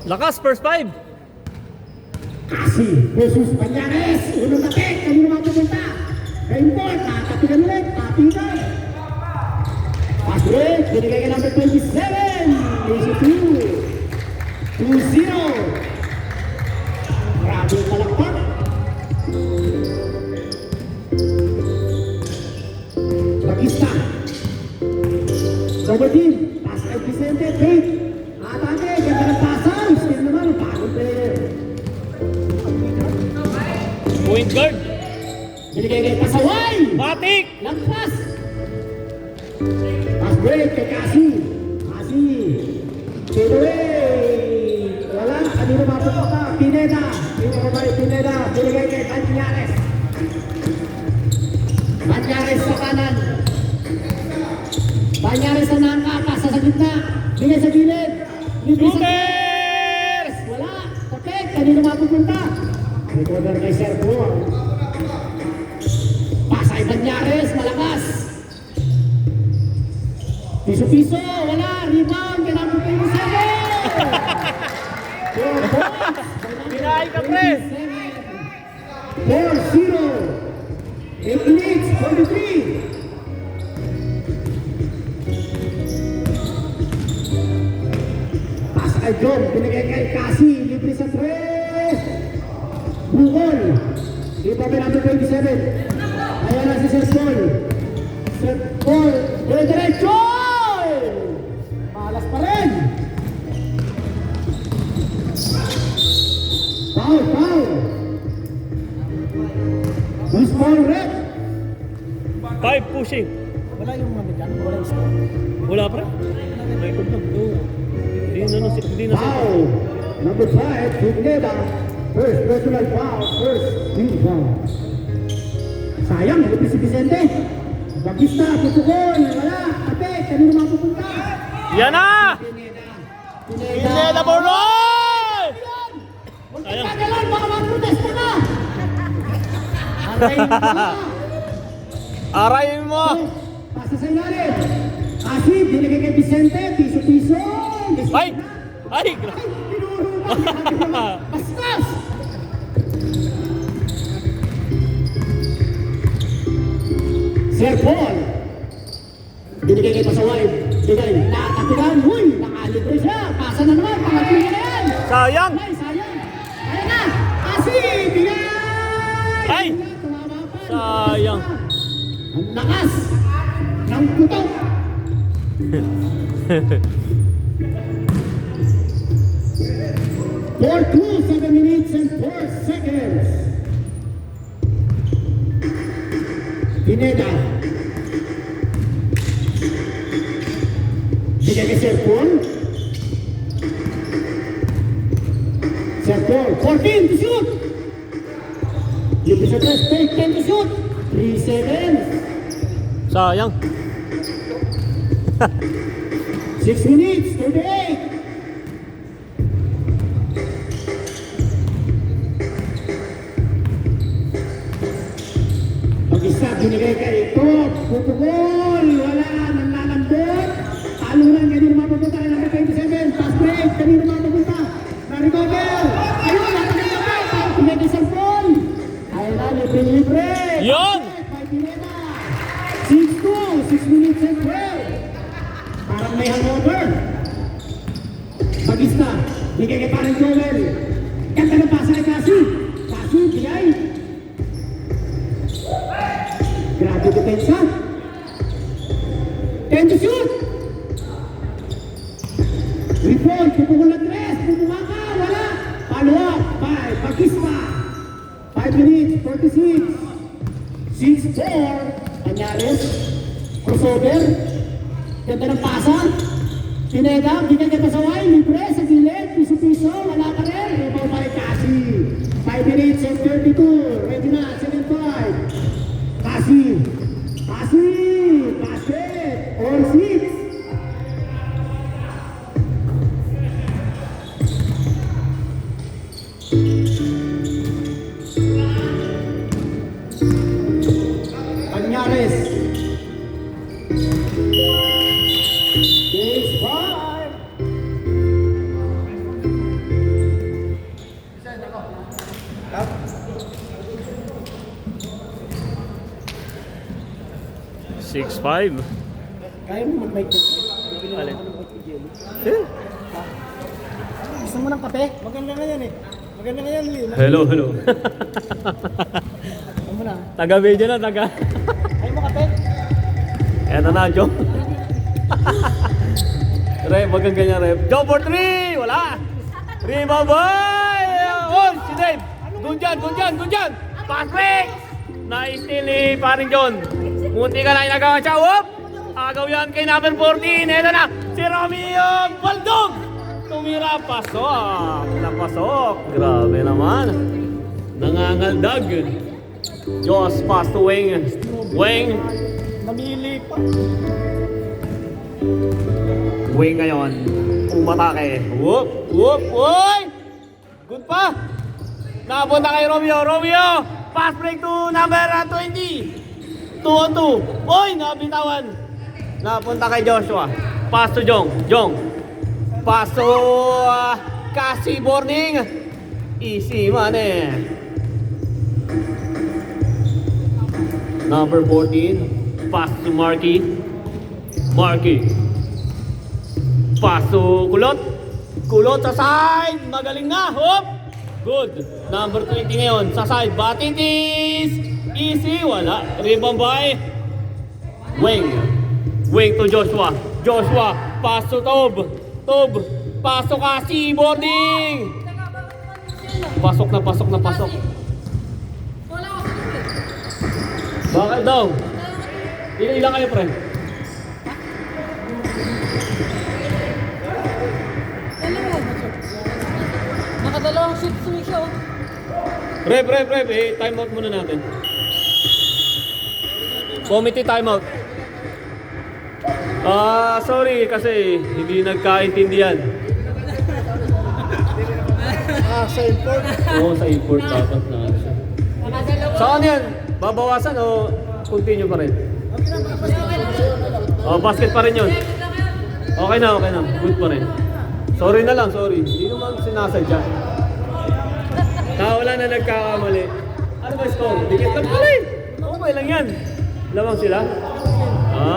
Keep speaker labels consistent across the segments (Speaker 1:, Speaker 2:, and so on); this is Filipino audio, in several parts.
Speaker 1: Lakas, first five.
Speaker 2: Kasi versus Banyares. Unang tapik. Kanino mapupunta? Rainbow. Tatapigan ulit. Tapigan. Pass break. Binigay ka number 27. Easy 2. 2-0. Grabe yung palakpak. Bagista. Double team. Pass kay Vicente. Great. Atake. Ganda ng pasan. Still naman. Bagong player.
Speaker 1: Point guard.
Speaker 2: Binigay kay Pasaway.
Speaker 1: Matik.
Speaker 2: Lampas. Pass break kay Kasi. Kasi. Take away. Wala. Kanino mapupunta? Pineda. Pineda. Binigay kay Banyares. Banyares sa kanan. Banyares sa nangka. Pasa sa gitna. Bigay sa gilid.
Speaker 1: Shooters!
Speaker 2: Wala. Tapik. Kanino mapupunta? Recover kay Sergio. Pasay Banyares. Malakas. Piso-piso. Wala. Rebound. Kailangan ko kayo sa
Speaker 1: Binahay ka, pre.
Speaker 2: 4-0. It leads 43. Pass kay John. Binigay kay Kasi. Libre sa 3. Bukol. Iba pa natin 27. Ayan na si Sir Paul. Sir Paul. Diretso! Malas pa rin. Foul. Who's foul, Red?
Speaker 1: Five pushing.
Speaker 3: Wala yung ano dyan, wala yung score.
Speaker 1: Wala, pre. Record lang. Hindi na
Speaker 2: Foul. Number 5, Pineda. First personal foul. First team foul. Sayang, nalipis si Vicente. Bagista, tutukol. Wala. Ate, kanino mapupunta?
Speaker 1: Yan na! Pineda Boroy!
Speaker 2: Huwag
Speaker 1: Sayang.
Speaker 2: ka kagalan, baka mag-protesta ka. Arayin mo na.
Speaker 1: Arayin mo!
Speaker 2: Pasa sa ilalim. Kasi, binigay kay Vicente. Piso-piso.
Speaker 1: Ay! Ay!
Speaker 2: Ay, pinuro ba? Bastos! Sir Paul. Binigay kay Pasaway. Binigay. Nakatapilan. Huy! Nakalibre siya. Pasa na naman. Pangatlo na yan.
Speaker 1: Sayang!
Speaker 2: Ay, sayang. Ayan na. Kasi, bigay!
Speaker 1: Ay!
Speaker 2: Tumama pa.
Speaker 1: Sayang.
Speaker 2: Ang lakas ng putok. For 7 minutes and 4 seconds. Pineda. Bigay kay Sir Paul. Sir Paul. 14 to shoot. Libre sa 3. Take 10 to shoot. 3 seconds.
Speaker 1: Sayang.
Speaker 2: 6 minutes. 38. Mag-isa, binigay ka ito. Pupugol. Wala. Nanlalambot. Talunan. Kanino mapupunta? Kaya number 27. Pass break. Kanino mapupunta? Na-recover. Ayun. Napaganda. Pinag isang ball. Ayun na. Libre.
Speaker 1: Yun!
Speaker 2: 6-2. 6 minutes and 12. Parang may hangover. Bagista. Bigay kay parang Joel. Ganda ng pasa kay Kasi. Kasi, bigay. Grabe depensa. 10 to shoot. Rebound. Pupukul na 3. Pupukul ka. Wala. Follow up. 5. Bagista. 5 minutes. 46. 6-4. Banyares. Crossover. Ganda ng pasa. Pineda. Bigay kay Pasaway. Libre sa gilid. Piso-piso. Wala ka rin. Rebound pa rin Kasi. 5 minutes and 32. Ready na. 7-5. Kasi. Basket. All 6. Banyares. Base 5.
Speaker 1: 6'5".
Speaker 3: Kaya mo mag-bike dyan. Bibili
Speaker 1: Alin?
Speaker 3: ako ng bike ni Jelly.
Speaker 1: Eh,
Speaker 3: Gusto mo ng kape? Maganda nga yan eh. Maganda nga yan, Lee.
Speaker 1: hello, hello.
Speaker 3: Ano mo na?
Speaker 1: Taga-video na, taga.
Speaker 3: Ayaw mo kape?
Speaker 1: Eto na, Joe. Rep, wag kang ganyan, Rep. Joe for 3! Wala! Rebound boy! Oh, si Dave! Gunjan! Pass break! Na-steal ni paring John. Munti ka na inagawa siya. Whoop! Agaw yan kay number 14. Eto na, si Romeo Baldog! Tumira, pasok! Napasok! Grabe naman. Nangangaldag. Diyos, pass to Wing. Wing!
Speaker 3: Namili pa.
Speaker 1: Wing ngayon, umatake. Whoop! Whoop! Uy! Good pa! Napunta kay Romeo. Romeo! Pass break to number 20. 2 on 2. Uy! Nabitawan. Napunta kay Joshua. Pass to Jong. Jong. Pass to Cassie Borning. Easy man eh. Number 14. Pass to Marky. Marky. Paso, kulot. Kulot sa side. Magaling na. Hop. Good. Number 20 ngayon. Sa side. Batitis. Easy. Wala. Rebound by Wing. Wing to Joshua. Joshua. Paso Tob. Tob. Paso kasi. Boarding. Pasok na, pasok na, pasok. Bakit daw? Ilan kayo, pre?
Speaker 4: Nakadalawang shoot siya oh.
Speaker 1: Rep, time out muna natin. Committee time out. Sorry kasi hindi nagkaintindihan.
Speaker 3: Sa import.
Speaker 1: Oo, sa import dapat na siya. Saan yan? Babawasan o continue pa rin? Basket pa rin yun. Okay na. Good pa rin. Sorry na lang, sorry. Hindi naman sinasadya. Wala na nagkakamali. Ano ba score? Dikit lang pala eh. Okay lang yan. Lamang sila?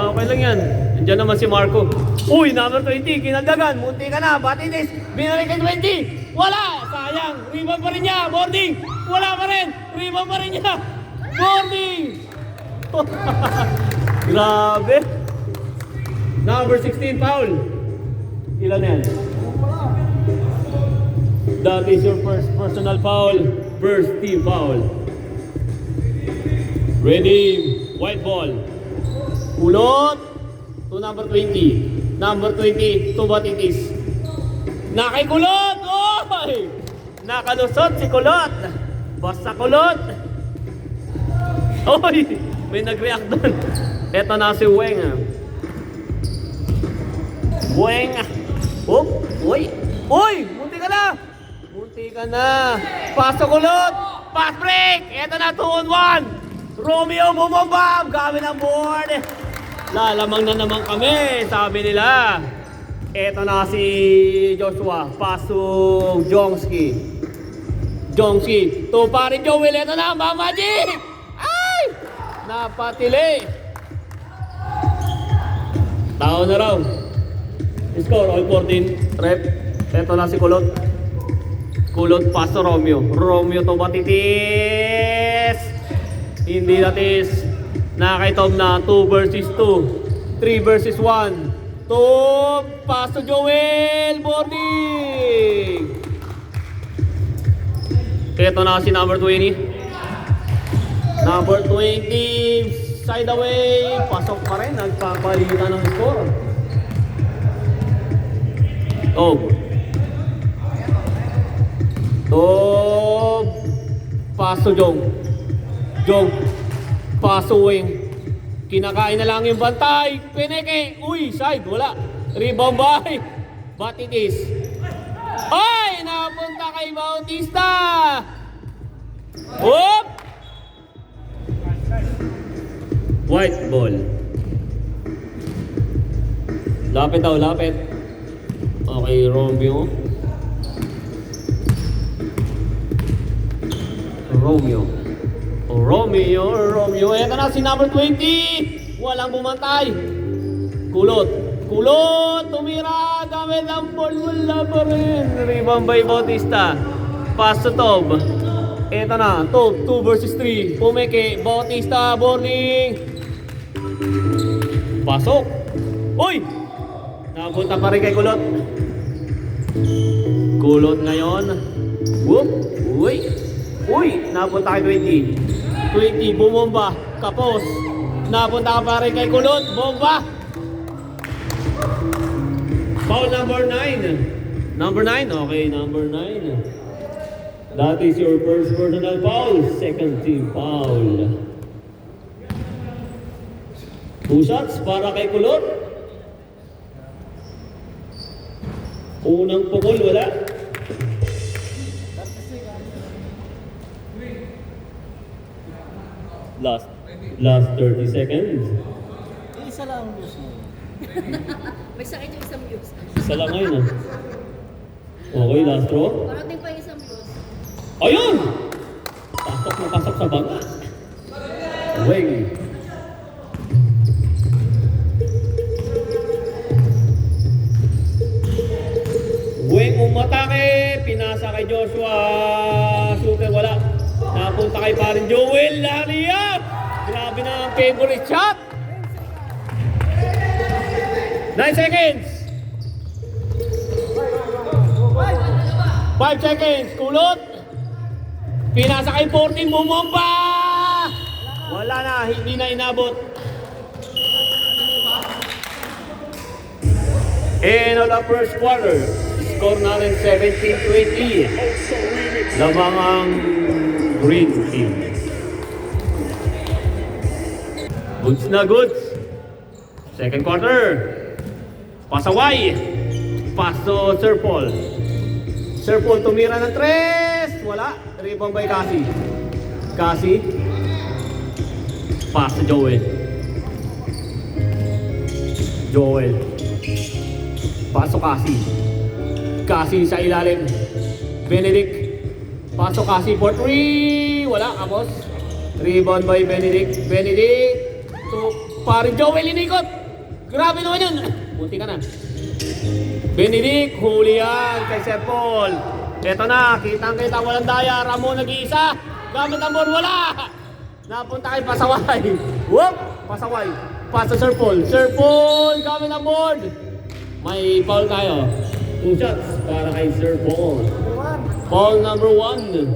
Speaker 1: Okay lang yan. Nandiyan naman si Marco. Uy, number 20, kinaldagan. Munti ka na, Batitis. Binalik kay 20. Wala! Sayang. Rebound pa rin niya. Boarding. Wala pa rin. Rebound pa rin niya. Boarding. Grabe. Number 16, foul. Ilan na yan? That is your first personal foul. First team foul. Ready. White ball. Kulot to number 20. Number 20 to Batitis. Nakay Kulot! Oy! Nakalusot si Kulot. Basta Kulot. Oy! May nag-react doon. Eto na si Weng. Weng. Oh! Uy! Uy! Munti ka na! Munti ka na. Paso Kulot. Pass break. Eto na 2 on 1. Romeo bumomba. Gamit ang board. Lalamang na naman kami. Sabi nila. Eto na si Joshua. Paso Jongski. Jongski. To pare Joel. Eto na. Mamagic. Ay! Napatili. Tao na raw. Score all 14. Rep. Eto na si Kulot. Kulot pass to Romeo. Romeo to Batitis. Hindi natis. Nakay Tom na 2 versus 2. 3 versus 1. To pass to Joel. Boarding. Eto na si number 20. Number 20. Side away. Pasok pa rin. Nagpapalitan ng score. Oh. To paso Jong. Jong. Paso Wing. Kinakain na lang yung bantay. Pineke. Uy, side. Wala. Rebound by Batitis. Ay! Napunta kay Bautista. Whoop! White ball. Lapit daw, lapit. Okay, Romeo. Romeo. Ito na si number 20. Walang bumantay. Kulot. Kulot. Tumira. Gamit ang ball. Wala pa rin. Rebound by Bautista. Pass to Tob. Eto na. Tob. 2 versus 3. Pumeke. Bautista. Boarding. Pasok. Uy! Napunta pa rin kay Kulot. Kulot ngayon. Whoop! Uy! Uy! Napunta kay 20. 20, bumomba. Kapos. Napunta ka pa rin kay Kulot. Bomba! Foul number 9. Number 9? Okay, number 9. That is your first personal foul. Second team foul. 2 shots para kay Kulot. Unang pukol, wala. Last 30 seconds.
Speaker 3: Isa lang ang news mo.
Speaker 4: May sakit yung isang views.
Speaker 1: Isa lang ngayon ah. Okay, last throw.
Speaker 4: Parating pa yung isang views.
Speaker 1: Ayun! Pasok na pasok sa banga. Wing. Wing umatake. Pinasa kay Joshua. Shooter wala. Napunta kay parin Joel. Lariat! Grabe na ang favorite shot. 9 seconds. 5 seconds. Kulot. Pinasa kay 14. Mumomba. Wala na. Hindi na inabot. And on the first quarter, score natin 17-20. Lamang ang green team. Goods na goods. Second quarter. Pasaway. Pass to Sir Paul. Sir Paul tumira ng 3. Wala. Rebound by Cassie. Cassie. Pass to Joel. Joel. Pasok Cassie. Cassie sa ilalim. Benedict. Pasok Cassie for 3. Wala. Kapos. Rebound by Benedict. Benedict. So, parin Joel inikot. Grabe naman yun. Bunti ka na. Benedict. Huli yan kay Sir Paul. Eto na. Kitang-kita. Walang daya. Ramon nag-iisa. Gamit ang board. Wala. Napunta kay Pasaway. Whoop. Pasaway. Pass to Sir Paul. Sir Paul. Gamit ang board. May foul tayo. 2 shots para kay Sir Paul. Foul number 1.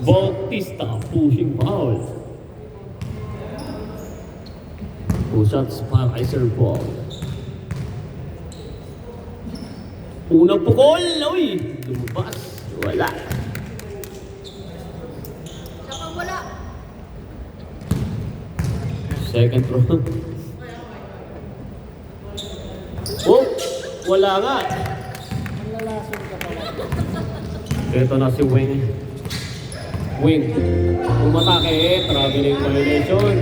Speaker 1: Bautista pushing foul. 2 shots para kay Sir Paul. Unang pukol. Uy! Lumabas. Wala.
Speaker 4: Siya pang wala.
Speaker 1: Second throw. Oh! Wala nga.
Speaker 3: Nalason ka pala.
Speaker 1: Ito na si Wing. Wing. Umatake. Traveling violation.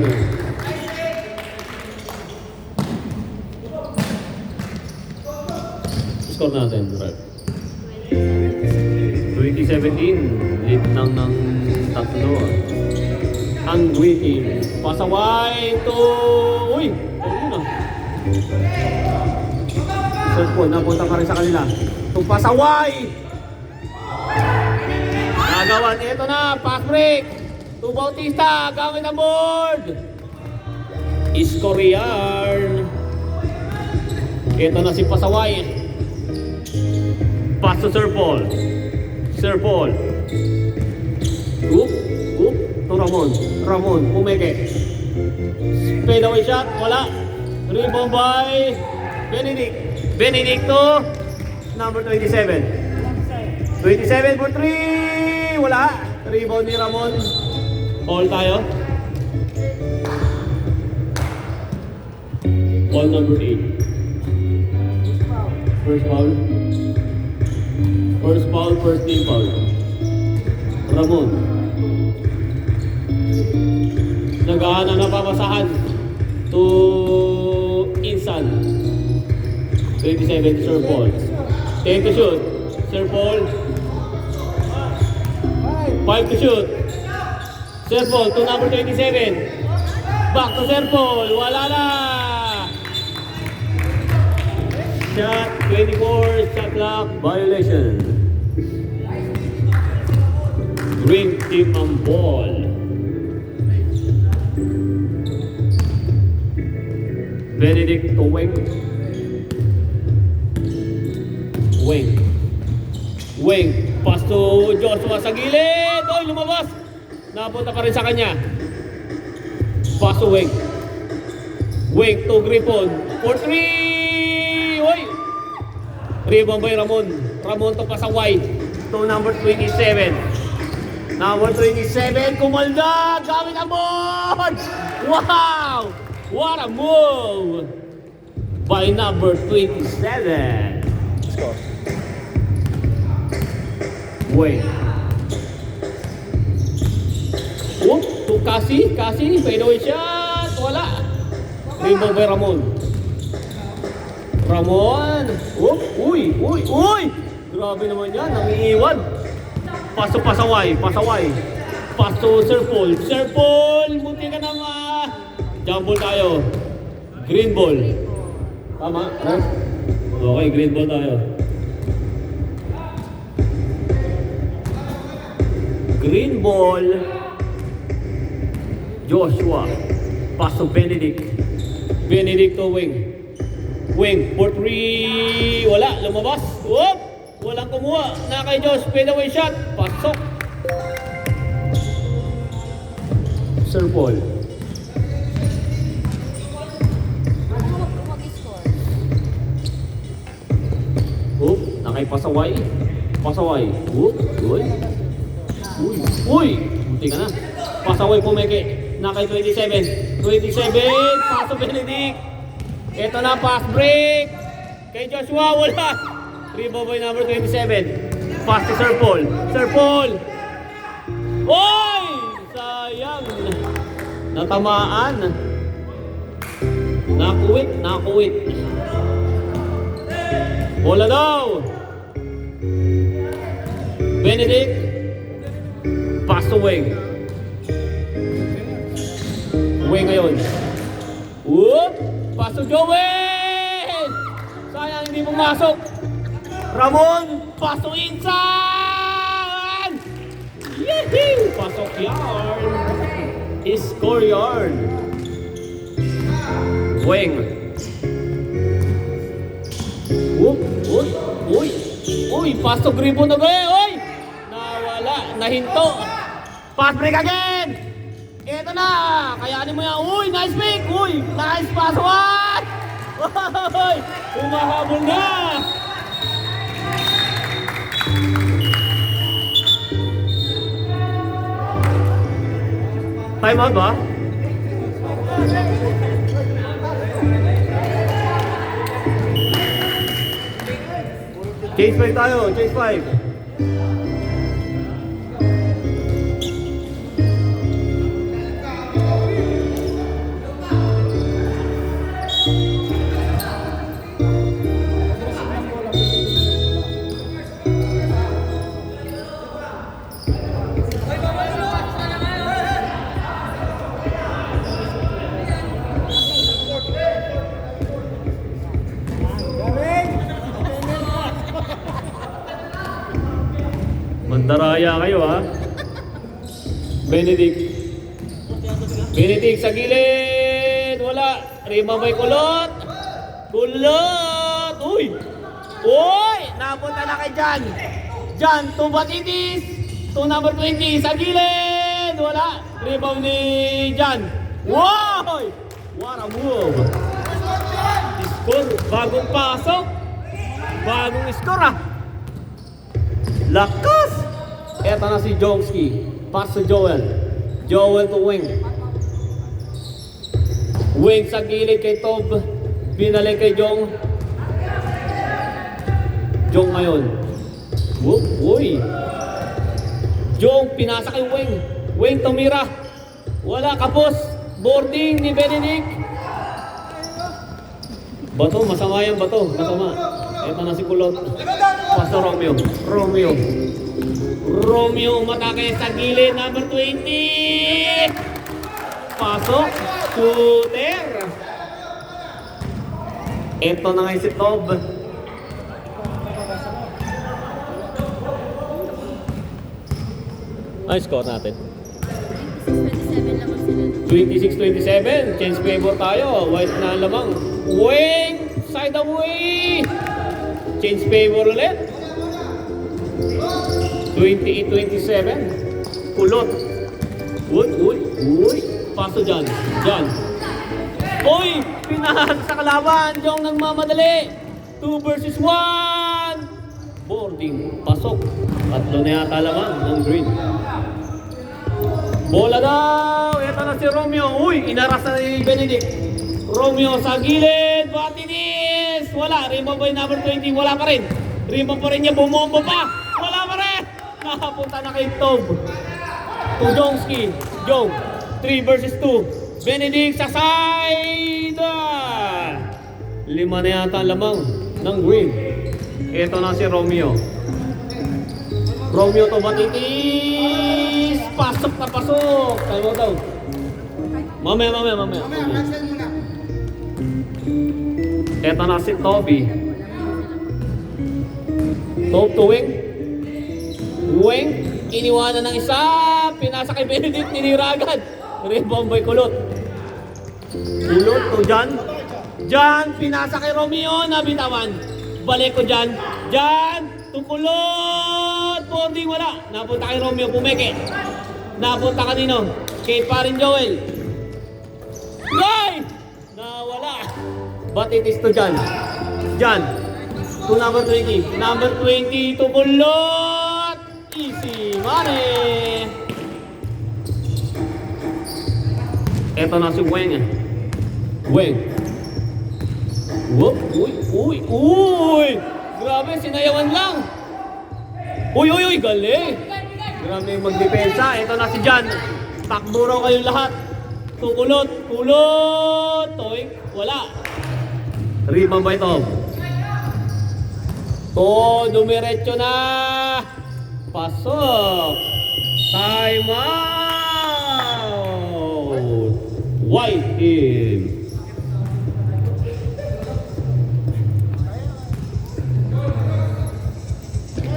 Speaker 1: Score natin, Brad. 2017. Lead lang ng 3. Ang waiting. Pasaway to... Uy! Ayun na. Sir Paul, napunta pa rin sa kanila. Itong pasaway! Nagawan. Ito na. Pass break. To Bautista. Gamit ang board. Iskorian. Ito na si Pasaway. Pass to Sir Paul. Sir Paul. Oop. Oop. To Ramon. Ramon. Pumeke. Fade away shot. Wala. Rebound by Benedict. Benedict to number 27. 27 for 3. Wala. Rebound ni Ramon. All tayo. Ball number 8. First foul. First foul, first team foul. Ramon. Naghahanap na papasahan to Insan. 27 Sir Paul. 10 to shoot. Sir Paul. 5 to shoot. Sir Paul to number 27. Back to Serpol. Wala na. Shot 24. Shot clock violation. Green team ang ball. Benedict to Wing. Wing. Pass to Joshua sa gilid. Oy, lumabas. Napunta pa rin sa kanya. Pass to Wing. Wing to Griffon. For 3. Oy. Rebound by Ramon. Ramon to pa sa wide. To number 27. Number 27. Kumalda. Gamit ang ball. Wow. What a move. By number 27.
Speaker 3: Score.
Speaker 1: Wait. Whoop, to Cassie, fadeaway shot, wala. Rebound by Ramon. Whoop, uy. Grabe naman yan, nangiiwan. Pasaway. Pass to Sir Paul, munti ka na jump ball tayo. Green ball. Tama? Okay, green ball tayo. Green ball. Joshua. Pass to Benedict. Benedict to Wing. Wing for 3. Wala. Lumabas. Whoop! Walang kumuha. Na kay Josh. Fadeaway shot. Pasok. Sir Paul. Whoop! Nakay pasaway. Whoop! Uy! Munti ka na. Pasaway pumeke. Nakay 27. Pass to Benedict. Ito na, pass break. Kay Joshua, wala. Rebound by number 27. Pass to Sir Paul. Oy! Sayang. Natamaan. Nakuwit. Bola daw. Benedict. Pass to Wing. Wing ngayon. Whoop! Pass to Joel! Sayang hindi pumasok. Ramon! Pass to inside! Yehey! Pasok yard. Score yard. Wing. Whoop! Uy! Pass to Gribo na gaya! Uy! Nawala! Nahinto! Pass break again! Ito na! Kayanin mo yan! Uy! Nice pick! Uy! Nice pass! What? Uy! Umahabol na! Time out ba? Chase 5 tayo! Chase 5! Mandaraya kayo ha. Benedict sa gilid. Wala. Rebound by Kulot. Uy! Napunta na kay Jan to Batitis. To number 20 sa gilid. Wala. Rebound ni Jan. Wow! What a move. Score. Bagong pasok. Bagong score ah. Lakas! Eto na si Jongski. Pass to Joel. Joel to Wing. Wing sa gilid kay Tob. Binalik kay Jong. Jong ngayon. Uy! Jong pinasa kay Wing. Wing tumira. Wala kapos. Boarding ni Benedict. Bato, masama yan bato. Masama. Eto na si Kulot. Pass to Romeo umatake sa gilid, number 20. Pasok. Shooter! Ito na nga si Tob. Ay, score natin.
Speaker 4: 26-27 lamang sila.
Speaker 1: 26-27. Change favor tayo. White na ang lamang. Wing! Side away! Change favor ulit. 28-27. Kulot. Uy. Paso dyan. Uy! Pinahan sa kalaban. Yung nagmamadali. 2 versus 1. Boarding. Pasok. Tatlo na yata lamang ng green. Bola daw! Ito na si Romeo. Uy! Inaras na ni Benedict. Romeo sa gilid. Batinis! Wala. Rebound by number 20. Wala pa rin. Rebound pa rin niya. Bumombo pa. Wala pa rin. Nakapunta na kay Tob. Tujonski. Jong. 3 versus 2. Benedict sa side. 5 na yata lamang ng green. Ito na si Romeo. Romeo to batitis. Pasok na pasok. Tayo daw. Mamaya. Ito na si Toby. Tob to wing. Wing. Iniwanan ng isa. Pinasa kay Benedict. Ninira agad. Rebound by Kulot. Kulot to Jan. Jan. Pinasa kay Romeo. Nabitawan. Balik ko Jan. Jan. Tukulot. Boarding wala. Napunta kay Romeo. Pumeke. Napunta kanino? Kay parin Joel. Goy! Nawala. Batitis to Jan. Jan. To number 20. Number 20. Tukulot. Easy money. Eto na si Weng. Whoop. Uy. Grabe, sinayawan lang. Uy, galing. Grabe yung magdepensa. Ito na si Jan. Takbo raw kayong lahat. Kulot. Toy, wala. Rebound ba ito? Dumiretso na. Pasok. Time out. White team.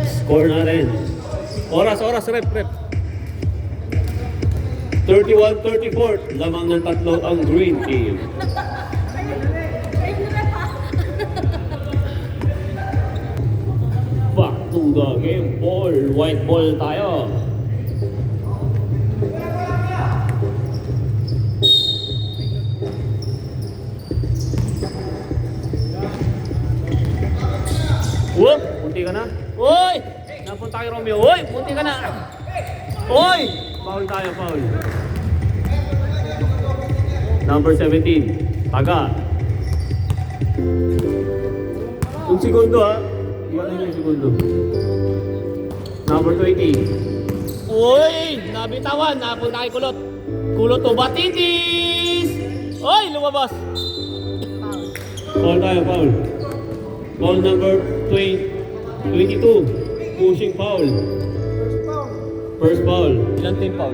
Speaker 1: Score natin. Oras, rep. 31-34. Lamang ng tatlo ang green team. Back to the game ball. White ball tayo. Whoop! Punti ka na. Uy! Napunta kay Romeo. Uy! Punti ka na. Uy! Foul tayo, foul. Number 17. Taga. Yung segundo ha. Iwan yung segundo. Number 20. Uy! Nabitawan. Napunta kay Kulot. Kulot to batitis! Uy! Lumabas. Foul tayo, foul. Foul number 22. Pushing foul. First foul. Ilang team foul?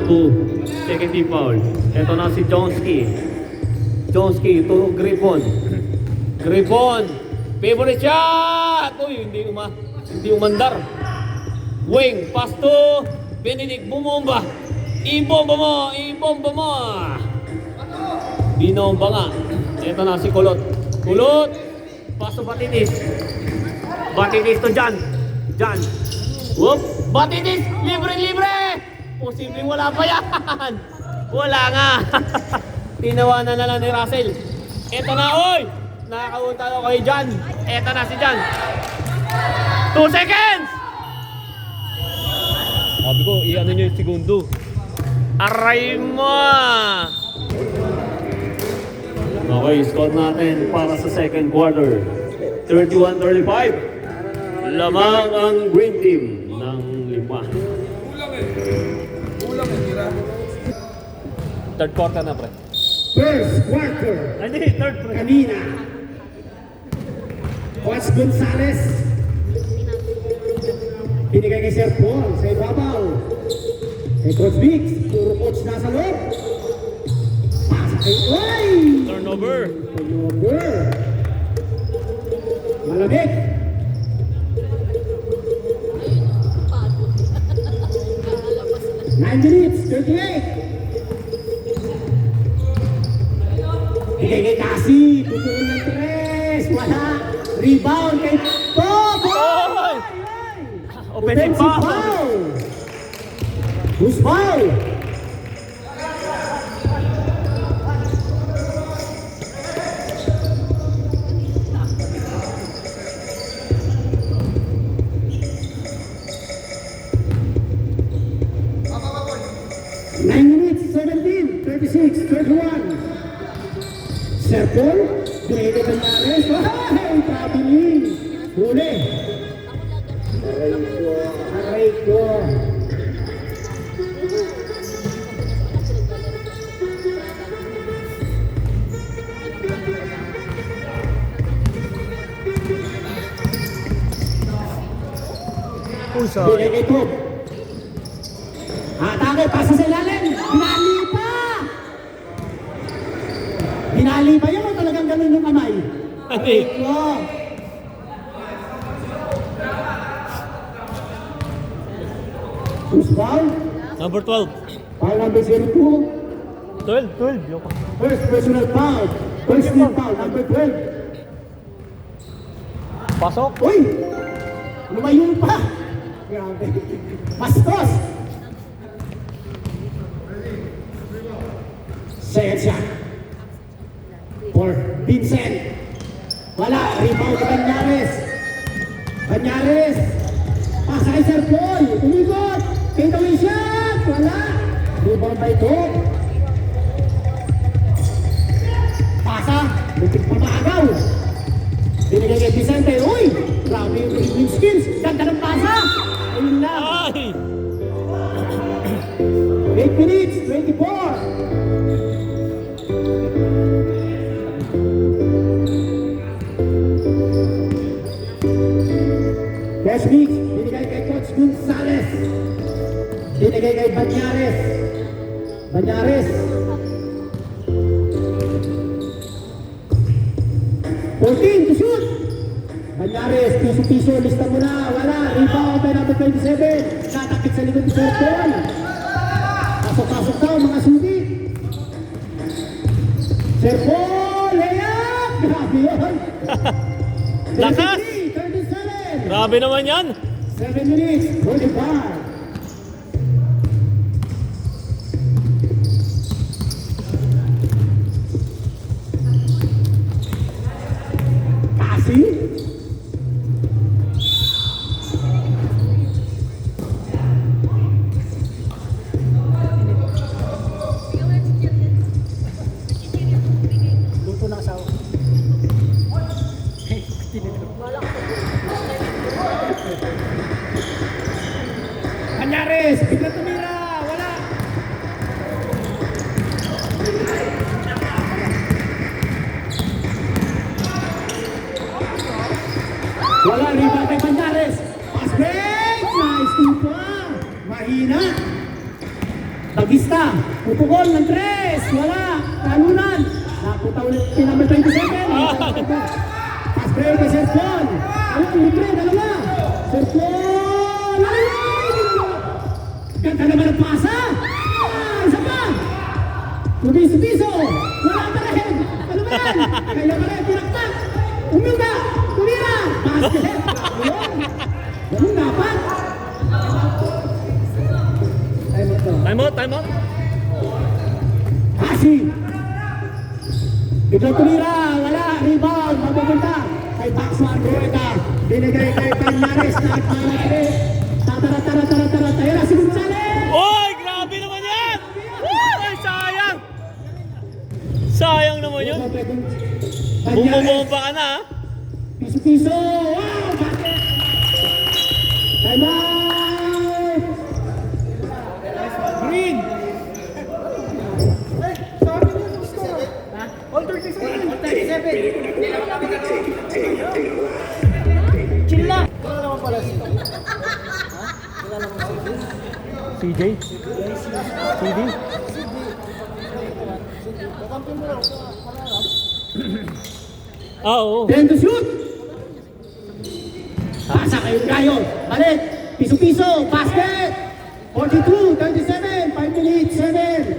Speaker 1: 2. Second team foul. Ito na si Jonski to Gripon. Favorite shot! Uy, hindi umandar. Wing. Pass to Benedict. Bumomba. Ibomba mo. Binomba nga. Ito na si Kulot. Pass to Batitis to Jan. Whoop! Batitis! Libre! Posibleng wala pa yan! Wala nga! Tinawanan na lang ni Russell. Eto na, oy! Nakakaunta ako kay Jan. Eto na si Jan. 2 seconds! Sabi ko, i-ano nyo yung segundo. Aray mo! Okay, score natin para sa second quarter. 31-35. Lamang ang green team ng 5. Third quarter na, pre.
Speaker 2: First quarter.
Speaker 1: Hindi, third, pre.
Speaker 2: Kanina. Coach Gonzales. Binigay kay Sir Paul sa ibabaw. Kay Coach Biggs. Puro coach nasa loob. Uy!
Speaker 1: Turnover.
Speaker 2: Turnover. Malamig. Nine minutes, 38. Bigay kay Cassie, tutuin ng tres, wala. Rebound kay Tobo.
Speaker 1: Oy! Offensive foul.
Speaker 2: Who's foul? Nine minutes, 17, 36, 21. Serpol, Grede Canales, ay, traveling. Huli. Aray ko. Binigay ko. Atake, pasa sa ilalim. Binali pa. Binali pa yun o talagang ganun yung kamay?
Speaker 1: Hindi.
Speaker 2: Oh. Who's foul?
Speaker 1: Number 12.
Speaker 2: Foul number 02.
Speaker 1: 12. Yoko.
Speaker 2: First personal foul. First team foul, number 12.
Speaker 1: Pasok.
Speaker 2: Uy! Lumayo pa! Grabe. Bastos! Second shot. For Vincent. Wala. Rebound kay Banyares. Banyares. Pasa kay Sir Paul. Umigot. Fadeaway shot. Wala. Rebound by Tok. Pasa. Lutik pamagaw. Binigay kay Vicente. Uy! Grabe yung dribbling skills. Ganda ng pasa. Ayun lang.
Speaker 1: Ay!
Speaker 2: 8 minutes, 24. Best mix, binigay kay Coach Gonzales. Binigay kay Banyares. Banyares. 14 to shoot. Banyares, piso-piso, lista mo na. Wala, rebound by number 27. Natakit sa likod ni Sir Paul. Pasok-pasok daw mga sugi. Sir Paul, layup! Grabe yun.
Speaker 1: Lakas!
Speaker 2: 37.
Speaker 1: Grabe naman yan.
Speaker 2: 7 minutes, 45. Kasi?
Speaker 3: Luto na asawa.
Speaker 2: Banyares, bigla tumira, wala. Wala, rebound kay Banyares. Pass break, nice tupa. Mahina. Bagista, pupukol ng tres, wala. Talunan. Napunta ulit si number 27. Pass break kay Sir Paul. Ayun, libre, dalawa. Sir Paul, ayun. Ganda naman ang pasa. Isa pa. Tubiso-biso. Wala pa rin. Ano ba yan? Kaya pa rin, pinaktak. Umilda. Tumira. Basket. Ayun. Ganun dapat.
Speaker 1: Time out.
Speaker 2: Kasi. Biglang tumira. Wala. Rebound. Mapupunta. Kay Paxman Roeta. Binigay kay Banyares. Nagpapalagay. Tara. Tayo na si Gonzales.
Speaker 1: Oy! Grabe naman yan! Ay, sayang! Sayang naman yun. Bumubomba ka na, ha?
Speaker 2: Piso-piso! Wow! Basket! Time out!
Speaker 3: Green! All 37. All 37. Chill na. Wala naman pala siya.
Speaker 1: CJ? CD? Oo.
Speaker 2: Then to shoot. Pasa kayo kayo. Balik. Piso-piso. Basket. 42, 37, 5 minutes, 7.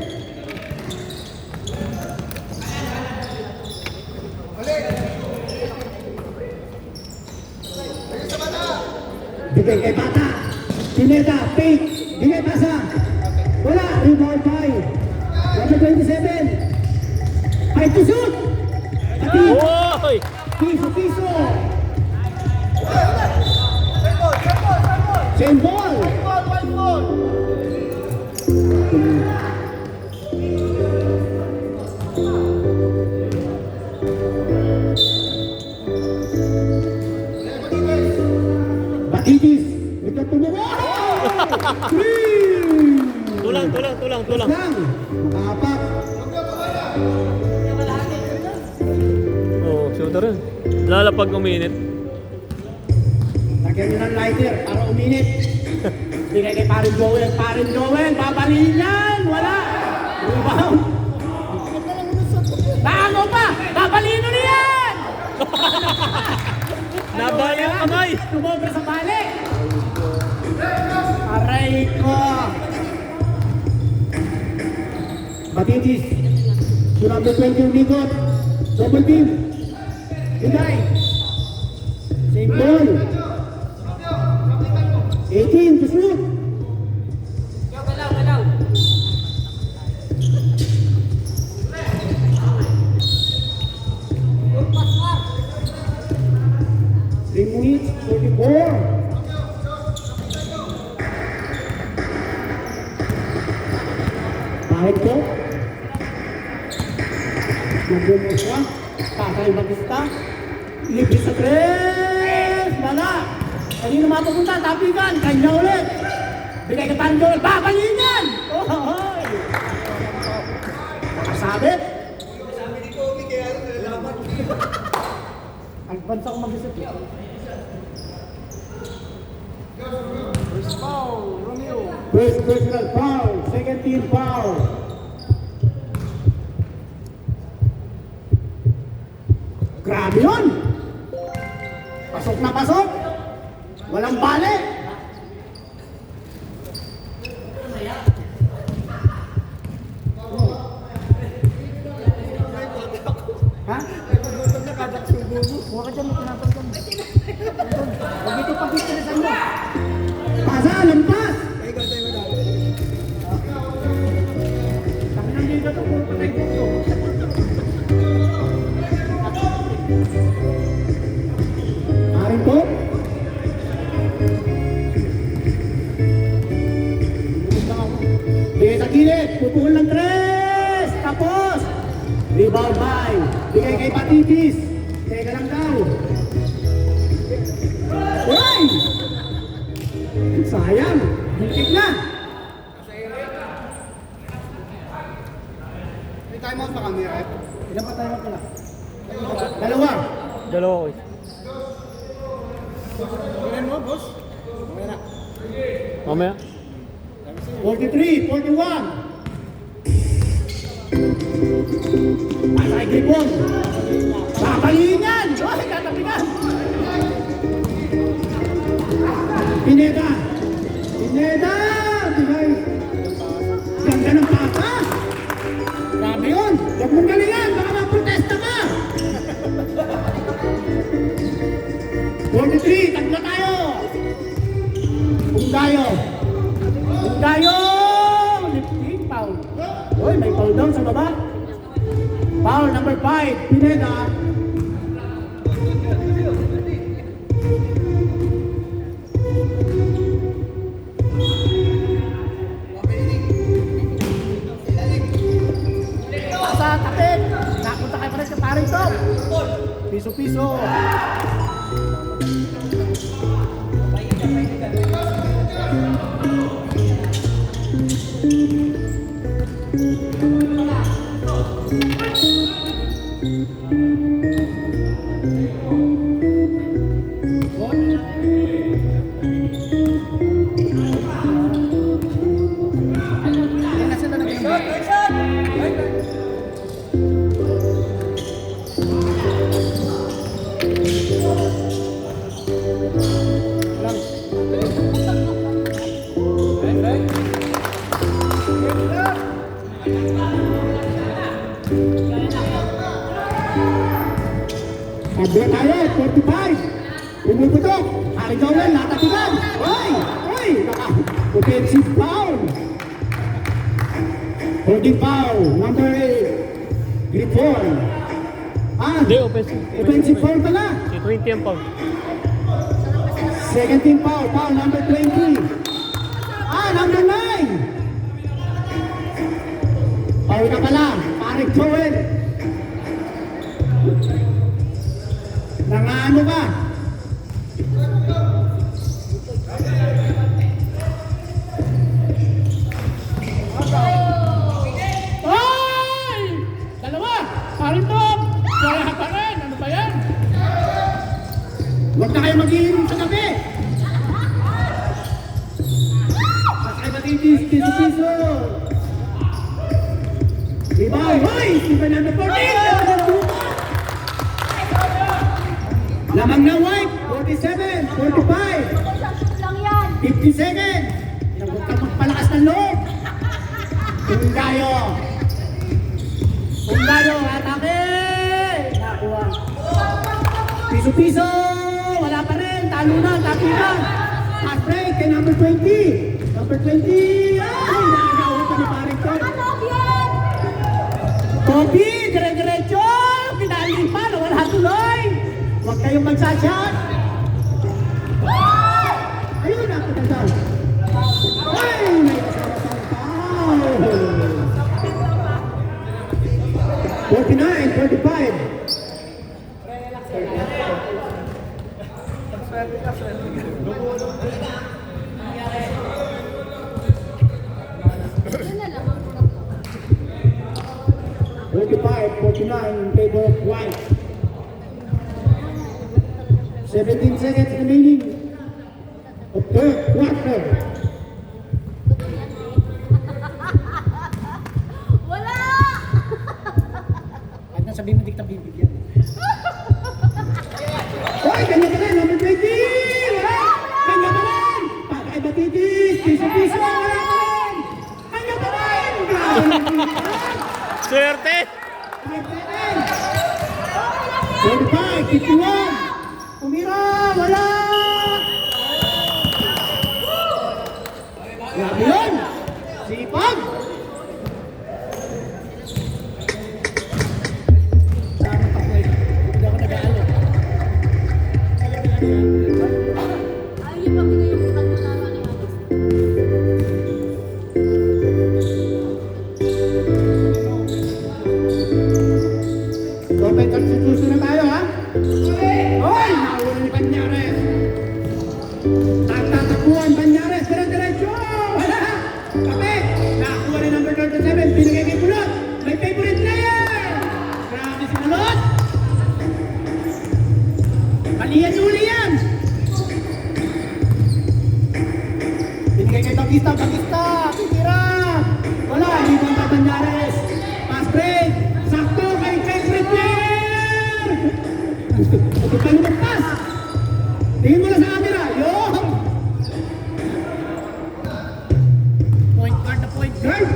Speaker 2: Bigay kay Bata. Pineda, fake. Bigay pasa. Wala. Rebound 5. Number 27. 5 to shoot. Pati.
Speaker 1: Oy!
Speaker 2: Piso-piso. Same ball. Batitis. Ito tumuwa.
Speaker 1: Tulang.
Speaker 2: Lang. Makapak.
Speaker 1: Oo, shooter rin. Lalo pag uminit.
Speaker 2: Lagyan nyo ng lighter para uminit. Bigay kay Parin Joel. Parin Joel, babalin yan. Wala. Rebound. Bago pa. Babalin nyo yan.
Speaker 1: Nabali ang kamay.
Speaker 2: Tumobra sa bali. Aray ko. Batitis. Yung number 20 yung likod. Double beam. Bigay. Same ball. 18 to shoot. Minutes, 44. Kahit ko. Nagbumo siya. Pakay Batista. Libre sa tres. Wala. Kanina mapupunta. Tapigan. Kanya ulit. Bigay ka Parin Joel. Babalin yan. Ohoy. Sabit. Advance ako mag-isip. First personal foul, second team foul. Grabe yun! Pasok na pasok! Walang bale! Ha? Huwag ka dyan, magpinapan ka mo. Huwag ito pag-istresan mo. Pasa, lampas! Sabi ng dito ito, kung patay ko ito. Maring po. Bigay sa gilid, pupukol ng tres! Tapos! Rebound by. Bigay kay Batitis. Teka lang daw. Uy! Sayang. Hingkik na.
Speaker 3: May time out pa kami, right?
Speaker 2: Ilan pa tayo pala? Dalawa.
Speaker 1: Dalawa ko.
Speaker 3: Tingnan mo, boss. Okay na.
Speaker 1: Mamaya.
Speaker 2: 43, 41. Pasay Gripon. Babalingan. Uy, katapigan. Pineda. Pineda. Bigay. Ganda ng pata. Grabe yun. Huwag mong galingan. Baka maprotesta ka. 43. Tatlo tayo. Unggayo. Unggayo. Lifting. Foul. Uy, may foul down sa baba. Foul number 5. Pineda. Sa tapit. Napunta kayo pa rin sa paring to. Piso-piso. Pagbuha tayo, 45. Pumuputok. Harry Joel, natatigan. Oy! Oy! Offensive foul. Holding foul, number 8. Grifon. Ah,
Speaker 1: Hindi, offensive.
Speaker 2: offensive foul pala.
Speaker 1: Si 20 ang foul.
Speaker 2: Second team foul, foul number 20. Ah, number 9. Foul ka pala, Harry Joel. Nangano ka?
Speaker 3: Ay! Dalawa! Paritog! Wala pa rin! Ano ba yan?
Speaker 2: Huwag na kayo mag-iinom sa gabi. Sakay matitis, piso-piso. Diba? Hoy! Diba number 14? Lamang na white, 47, 45,
Speaker 4: Lang yan.
Speaker 2: 50 seconds. Huwag ka magpalakas ng loob. Tunggayo. Tunggayo, atake. Nakuha. Piso-piso. Wala pa rin. Talo na, tapi na. Fast break kay number 20. Number 20. Ay, nakagawa pa ni Parington.
Speaker 4: Ano yan?
Speaker 2: Kobe, dire-diretso. Pinali pa, wala tuloy. Huwag kayong magsashot. Ayun, napaganda. Ay, may kasama pang foul. 49, 45.
Speaker 4: Yun na lang.
Speaker 2: 45, 49 in favor of white. 17 seconds remaining of third quarter.
Speaker 4: Wala!
Speaker 3: Kahit na sabihin mo, di kita bibigyan.
Speaker 2: Hoy, kanya ka rin, number 20! Wala! Kanya ka rin! Pagkaiba titis, piso-piso, wala ka rin! Kanya ka rin!
Speaker 1: Swerte!
Speaker 2: 45, 51! Umira! Wala! Grabe yun! Sipag!
Speaker 3: Sana pa po eh. Hindi ako nag-aalo.
Speaker 4: Ayaw niyo pabigay yung utang na naman ni Alex.
Speaker 2: Open substitution na tayo, ha? Hoy! Nauna ni Banyares! Nagtatapuan, Banyares! Dire-diretso! Wala! Kape! Nakakuha ni number 37, binigay kay Pulot! May favorite player! Grabe si Pulot! Maliyan uli yan! Binigay kay Batista, Batista! Titira! Wala! Hindi ba Banyares? Pass break! Sakto kay favorite player! Huwag ka lumagpas! Tingin mo na sa camera! Yun!
Speaker 3: Point guard na point guard.
Speaker 2: Guard!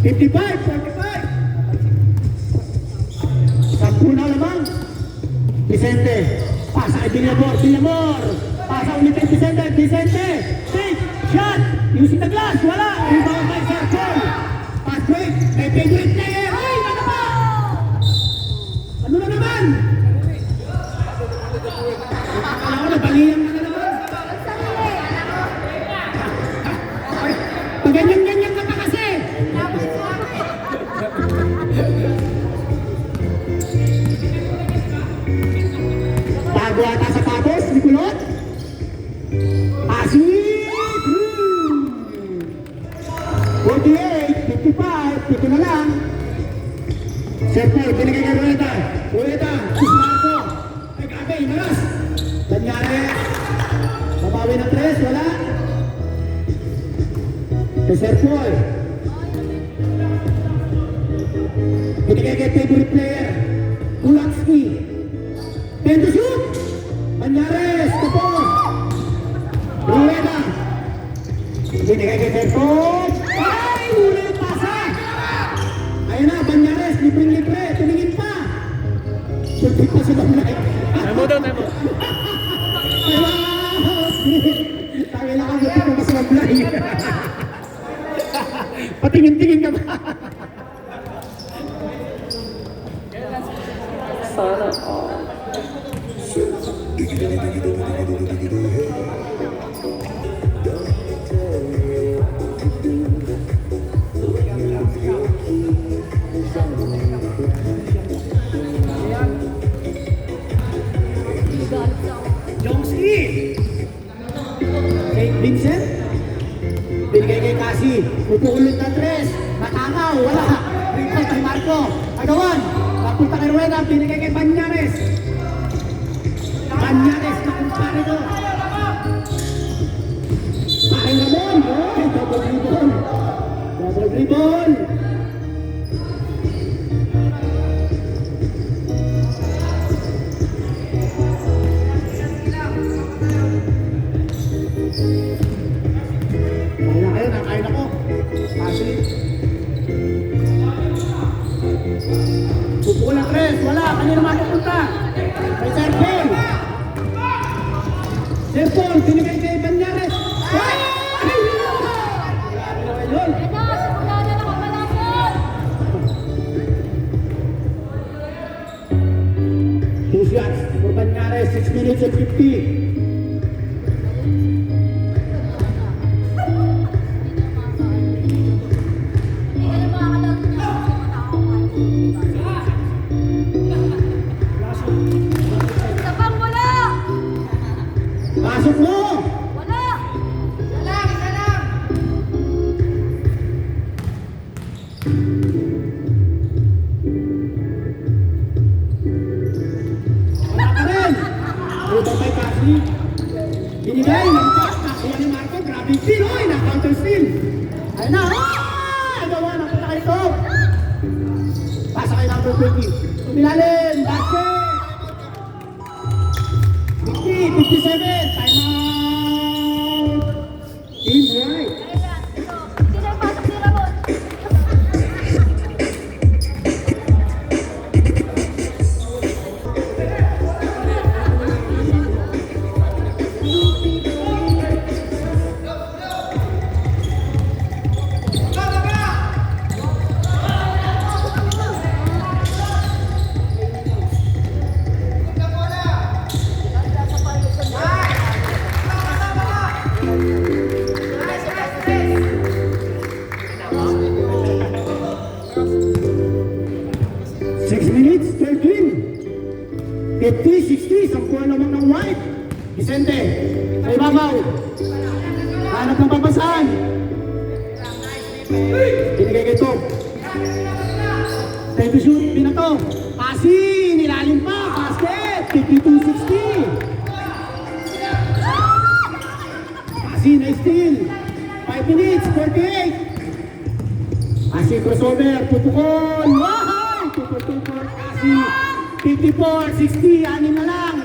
Speaker 2: 55, 45! Sampu na lamang! Vicente! Pasa kay Villamor! Villamor! Pasa ulit kay Vicente! Vicente! Take! Shot! Using the glass! Wala! Rebound by Sergio! Pass break! May favorite player! Ay! Ano ba? Ano na naman? Akala ko nabalihan ka na naman! Pag ganyan-ganyan ka pa kasi! Bago ata sa tapos, Nicolot. Pasig! 48, 55, pito na lang. Serpo, binigay kay Rueda. Rueda, Marco. Ay, grabe, inalas. Danyare. Babawi ng 3, wala. Kay Serpo. Binigay kay favorite player. Kulakski. Tendo shoot! Banyares, tapos! Rueda! Binigay kay Serpo! Ay! Huli ang pasa! Ayun na, Banyares, libre-libre, tumingin pa! Sulpit pa sa Banyares.
Speaker 1: Time out.
Speaker 2: Tayo lang ang buti ko masablay. Patingin-tingin ka ba?
Speaker 5: Sana all.
Speaker 2: Jongski! St. Vincent? Binigay kay Cassie. Upuulit na tres. Matakaw. Wala. Rito kay Marco. Agawan. Papunta kay Rueda. Binigay kay Banyares. Banyares na kumpare ko. Pahay Ramon. Oh, double ribbon. Double ribbon. Kaya kayo, nakain ako. Kasi. Pupo na tres. Wala. Kanina mapupunta. Kay Sir Paul. Sir Paul, binigay kay Banyares. Ay! Ayun.
Speaker 4: Ina, simula na nakamalapot!
Speaker 2: 2 shots for Banyares. 6 minutes and 50.
Speaker 4: Hindi ka na makakalaro niya kasi matakaw ka. Isa pang wala!
Speaker 2: Pasok mo!
Speaker 4: Wala! Isa lang!
Speaker 2: Wala ka rin! Ito kay Cassie. Binigay ng pass. Nakuha ni Marco. Grabe steal. Oy, na-counter steal. Ayun na. Nagawa. Napunta kay Top. Pasa kay number 20. Tumilalin. Basket. 50, 57. Time out. Team right.
Speaker 4: Ayan, ito. Sino yung pasok ni Ramon?
Speaker 2: 6 minutes, 13. 50, 60, sampuan naman ng white. Vicente, sa ibabaw. Hanap ng papasahan. Binigay kay Tom. Time to shoot, binato. Pasi, nilalim pa, basket. 52-60. Pasi, na steal. 5 minutes, 48. Pasi, crossover, tutukon. Wahay! Tutukon, Pasi. 54-60, anim na lang.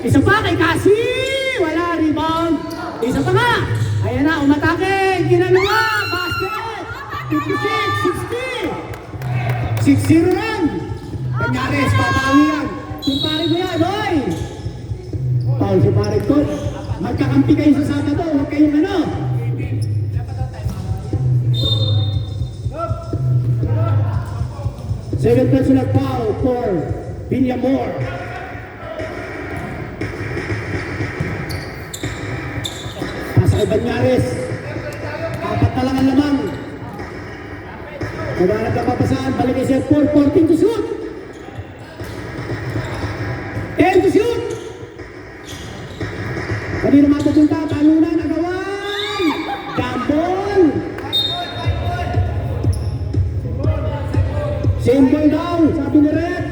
Speaker 2: Isa pa kay Cassie! Wala, rebound. Isa pa nga. Ayan na, umatake. Ginalawa, basket. 56-60. 6-0 lang. Kanyares, papawi yan. Sumpari mo yan, boy. Paul, sumpari ko. Magkakampi kayo sa Sabado. Huwag kayong ano. Second personal foul for Villamor. Nasa kay Banyares. 4 na lang ang lamang. Nabanag ang papasahan. Balik kay Sir Paul. 14 to shoot. 10 to shoot. Kanina matapunta. Talunan. Agawan. Jambol. Same ball daw. Sabi ni Red.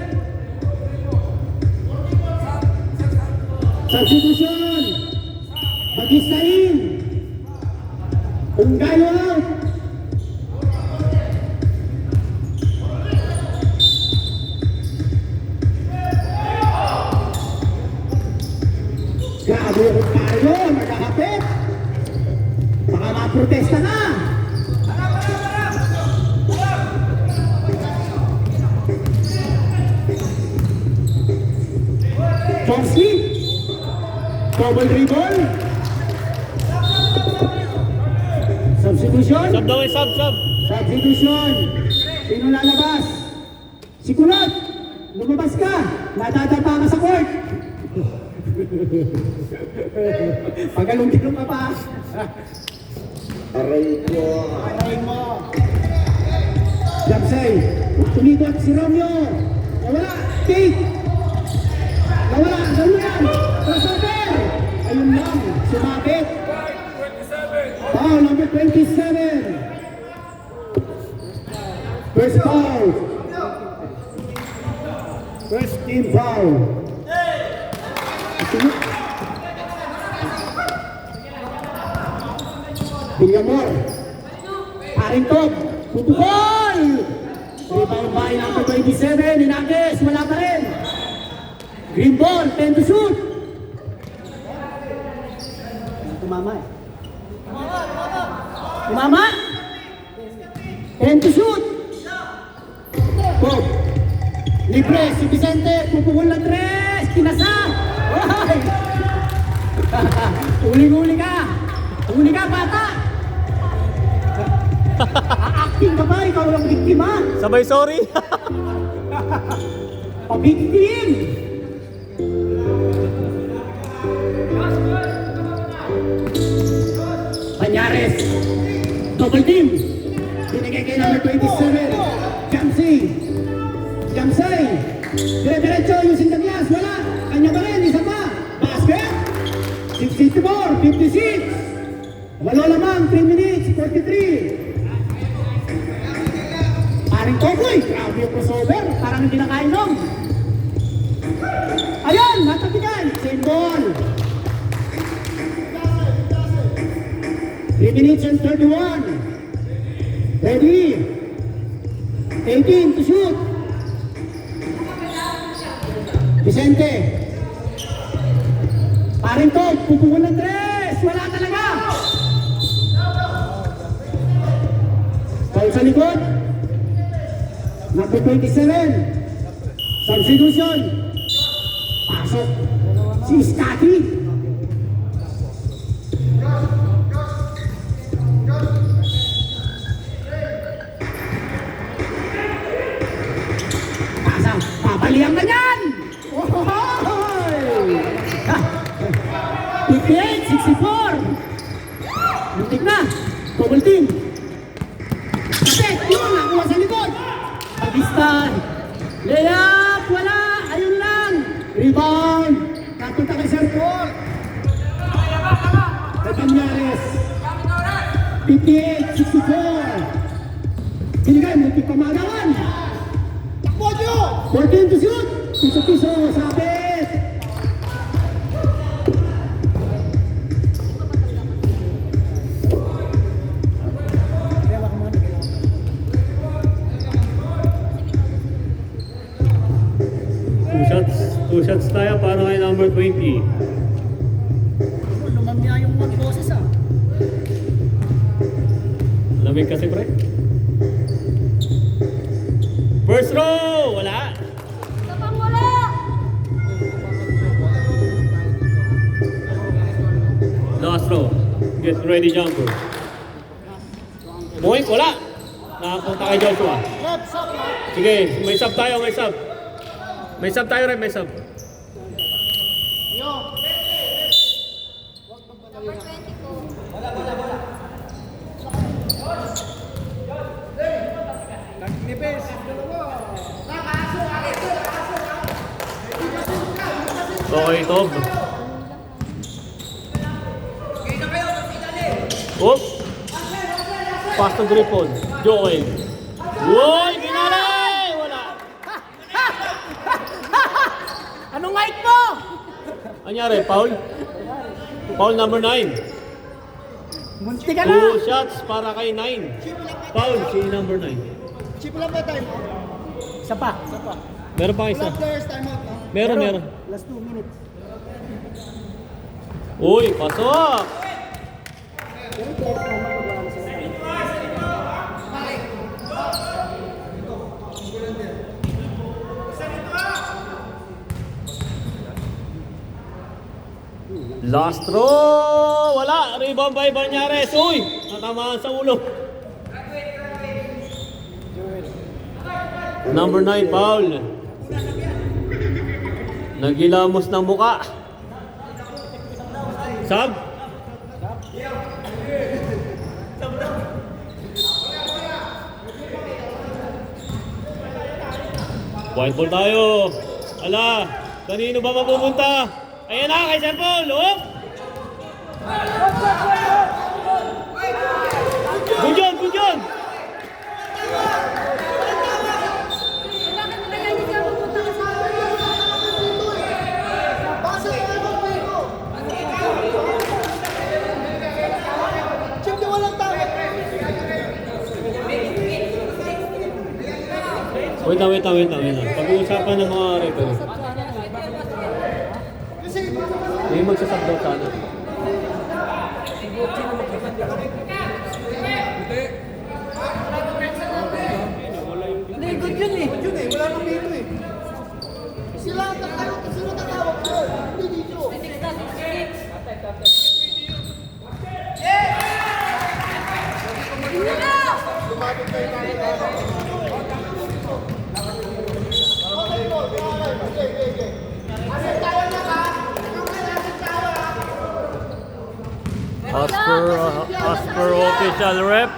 Speaker 2: Substitution. Bagistain. Unggayo out. Grabe yung tayo. Nagkakapit. Baka maprotesta na. Chomsky. Double dribble. Substitution.
Speaker 1: Sub daw eh, sub.
Speaker 2: Substitution. Sino lalabas? Si Kulot. Lumabas ka. Nadadapa ka sa court. Pagalong-gilong ka pa. Aray mo. Jamsay. Tumigot si Romeo. Nawala. Kate. Nawala. Nawala. Crossover. Ayun lang. Sumabit. Foul number 27. First foul. First team foul. Villamor. Paringtog. Pupukol. Rebound by number 27. Inagis. Wala pa rin. Green ball. 10 to shoot. Tumama eh. Tumama. 10 to shoot. Bob. Libre. Si Vicente. Pupukol ng 3. Kinasa. Oy. Uli-uli ka. Uli ka, bata. Acting ka ba? Ikaw lang biktima.
Speaker 1: Sabay sorry.
Speaker 2: Pabiktim. Panyares. Double team. Binigay kay number 27. Jamsey. Jamsay. Dire-diretso yung Sintamias. Wala. Kanya pa rin. Isa pa. Basket. 64. 56. Walo lamang. 3 minutes. 43. Paring Tokoy. Grabe yung crossover. Parang hindi nakainom. Ayun. Natabigan. Same ball. 3 minutes and 31. Ready. 18 to shoot. Vicente. Paring Tog. Pupukol ng 3. Wala talaga. Foul sa likod. Number 27. Substitution. Pasok. Si Scotty. Pasang. Papaliang na yan. Ohoy! 58, 64. Muntik na. Double team. Set. Yun. Nakuha sa likod. Pakistan. Layup. Wala. Ayun lang. Rebound. Napunta kay Serpol. Panyares. 58, 64. Binigay. Muntik pamagawan. 14 to shoot. Piso-piso. Sabit.
Speaker 1: Two shots tayo para kay number 20.
Speaker 2: Lumamya yung mga boses ah.
Speaker 1: Lamig kasi pre. First row! Wala!
Speaker 4: Isa pang wala.
Speaker 1: Last row. Get ready jumper. Moink, wala! Nakapunta kay Joshua. Sige, may sub tayo, may sub. May sub tayo rin, may sub.
Speaker 4: Number 22.
Speaker 1: Okay, Tob. Oh! Pass to Gripon. Joel. Uy! Ginalay! Wala!
Speaker 2: Anong height mo?
Speaker 1: Anyari, foul? Foul number 9.
Speaker 2: Munti ka na.
Speaker 1: 2 shots para kay 9. Foul si number 9.
Speaker 5: Chip lang ba time out?
Speaker 2: Isa pa.
Speaker 1: Meron pa isa.
Speaker 5: Walang players time out, no?
Speaker 1: Meron.
Speaker 2: Last 2 minutes.
Speaker 1: Uy, pasok! Last throw! Wala! Rebound by Banyares. Uy! Natamaan sa ulo. Number 9, foul. Nagilamos ng muka. Sab? White ball tayo. Ala, kanino ba mapupunta? Ayan na, kay Sir Paul. Oh! Good job, good job!
Speaker 4: Bakit mo kaya hindi ka pupunta ka sa
Speaker 5: Basa ka ako, Pico. Siyempre walang tama.
Speaker 1: Wait lang. Pag-uusapan ng mga referee.
Speaker 5: Kasi,
Speaker 1: Hindi magsasabdaw sana.
Speaker 4: Hindi, good yun eh.
Speaker 5: yun eh, wala nang dito eh. Sila ang tatawag ko. Hindi dito. Lumapit kayo na
Speaker 1: As per official rep,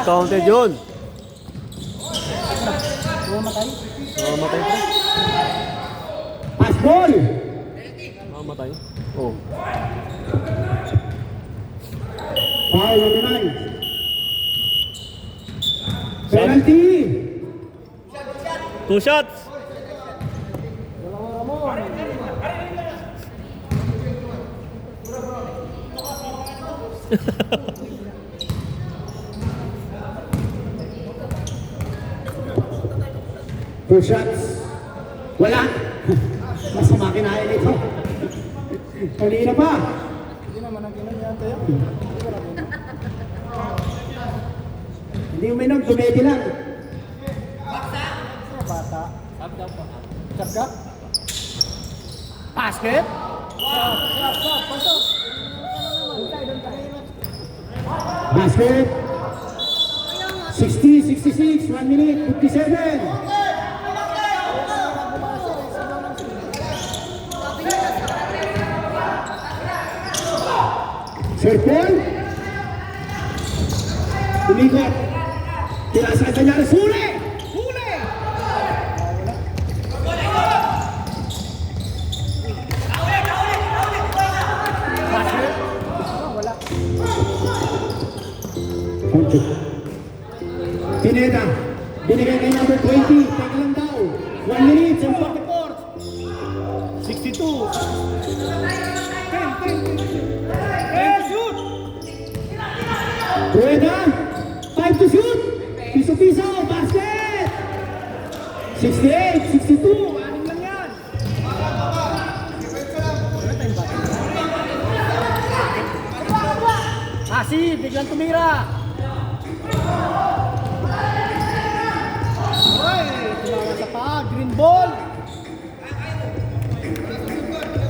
Speaker 1: counted yun. Mamatay pa.
Speaker 2: Pass ball.
Speaker 1: Mamatay. Oh.
Speaker 2: Foul number 9. Penalty.
Speaker 1: 2 shots.
Speaker 2: Two shots. Wala. Masama kinain ito. Kanina pa.
Speaker 5: Hindi naman ang kinanyan tayo.
Speaker 2: Hindi uminom, tumedi lang.
Speaker 5: Bata. Sabga? Basket?
Speaker 2: Basket. 60-66, 1 minute, 57. Sir Paul. Umikot. Tirasan sa kanya. Huli! Huli! Punto. Pineda. Binigay kay number 20. Teka lang daw. 1 minute and 44. 62. 10 shoot. Rueda. 5 to shoot. Piso-piso. Basket. 68. 62. Anim lang yan. Asi, biglang tumira.
Speaker 5: Ay, tumawa sa pa. Green ball.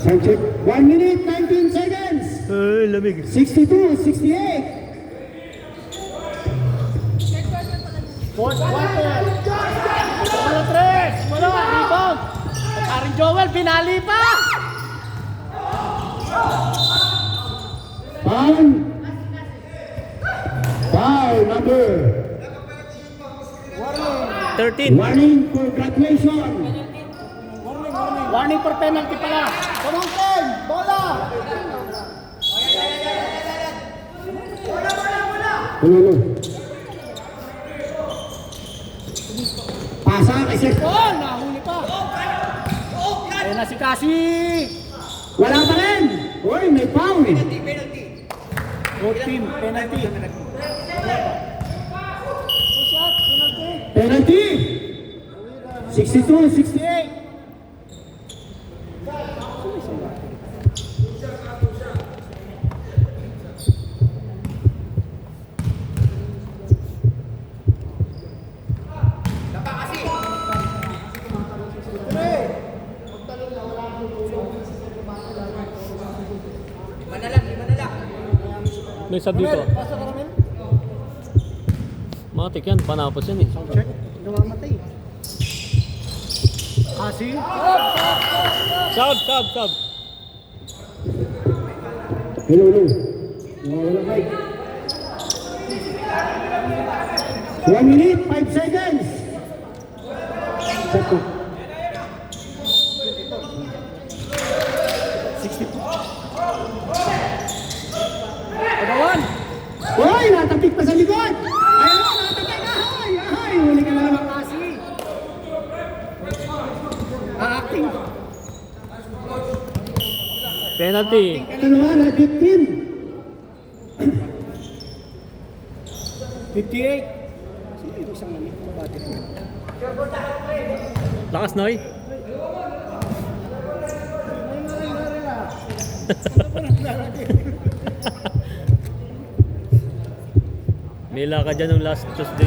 Speaker 2: Sanchez. 1 minute, 19 seconds.
Speaker 1: Ay, lamig.
Speaker 2: 62, 68.
Speaker 3: Fourth quarter. Wala tres. Wala. Rebound. Karin Joel, binali pa.
Speaker 2: Foul. Foul number
Speaker 1: 13.
Speaker 2: warning for graduation.
Speaker 3: Warning for penalty pala.
Speaker 5: Pamangkin! Bola!
Speaker 2: Ano? Pasa kay Sir.
Speaker 3: Oh, nahuli pa. Ayun na si Cassie.
Speaker 2: Wala pa rin. Uy, may foul.
Speaker 3: Both team, penalty.
Speaker 2: Penalty. 62, 68.
Speaker 1: May sub dito.
Speaker 5: Pasa ka namin.
Speaker 1: Matik yan, panapos yan eh.
Speaker 2: Check. Namamatay. Kasi.
Speaker 1: Sub.
Speaker 2: Hello, hello. Wala mic. 1 minute, 5 seconds. Check ko. 62. Hoy, natapik pa sa likod. Ayun, natapik. Ay, huli ka na naman kasi. Acting.
Speaker 1: Penalty.
Speaker 2: Ito naman, 15. 58. Sino yung isang mali? Bakit?
Speaker 1: Lakas, Noy. May lakad dyan ng last Tuesday.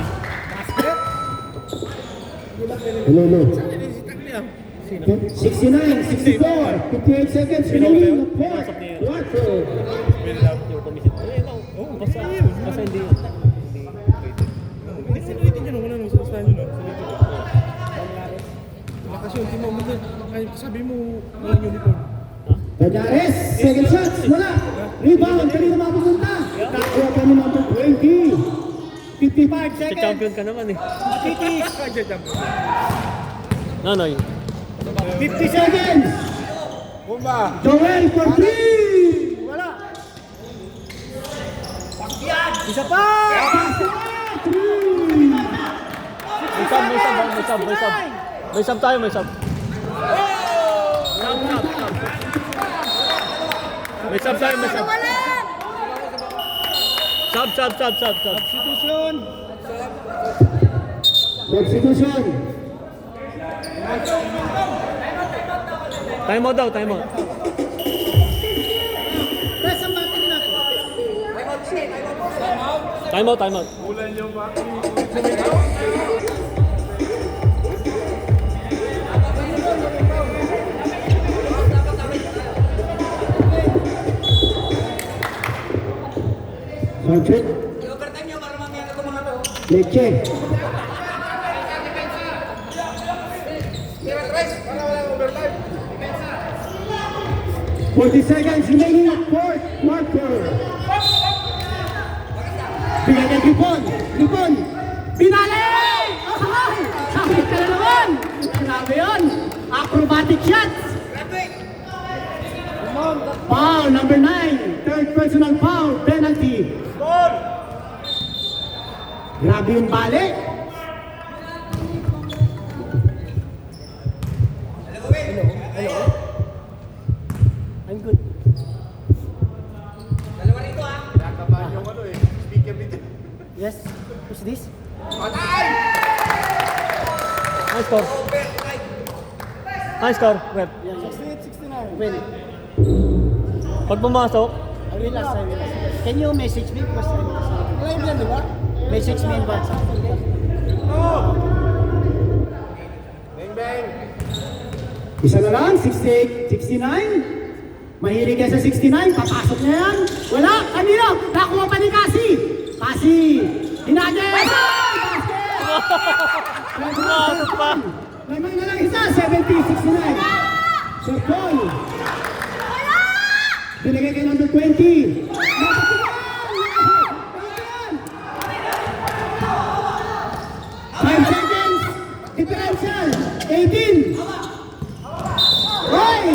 Speaker 2: Hello, hello. 69, 64, 58 seconds remaining of fourth quarter.
Speaker 1: Yung commission. Basta hindi yun.
Speaker 3: Sinulitin nyo naman sa stand nyo. Kasi yung team mo, sabi mo, walang uniform.
Speaker 2: Tajares, second shots, wala. Rebound, kanina mapupunta. Nakuha ka ni number 20. 55
Speaker 1: Sa
Speaker 2: seconds.
Speaker 1: champion ka naman eh.
Speaker 2: Titis.
Speaker 1: Nonoy.
Speaker 2: 50 seconds.
Speaker 3: Bomba!
Speaker 2: Joel for 3. Wala. Isa pa. 3.
Speaker 1: May sub tayo, may sub. May sub tayo, may sub. Sub.
Speaker 2: Substitution. Substitution.
Speaker 1: Time out daw, time out.
Speaker 2: Press ang battery natin.
Speaker 1: Time out.
Speaker 2: Soundcheck. Leche.
Speaker 5: Overtime.
Speaker 2: 40 seconds remaining at fourth quarter. Bigyan niya Lipon. Pinali! Ay! Sakit ka na naman! Grabe yun! Acrobatic shots! Foul number 9. Third personal foul. Penalty. Grabe yung balik. I'm good.
Speaker 5: Nakabahan yung ano eh. Speaker dito.
Speaker 2: Yes. Who's this?
Speaker 1: High score, rep.
Speaker 2: 68-69. When?
Speaker 1: Pag pumasok,
Speaker 2: I will ask. Can you message me? Because I will ask. Live yan, di ba? Message me in WhatsApp.
Speaker 5: Bang bang.
Speaker 2: Isa na lang, 68, 69. Mahilig ka sa 69, papasok na yan. Wala, kanino? Nakuha pa ni Kasi. Kasi, hinagin!
Speaker 1: pumasok pa.
Speaker 2: Lamang na lang isa, 70, 69. Sir Paul. Binigay kay number 20. Five seconds. Differential. 18. Hoy!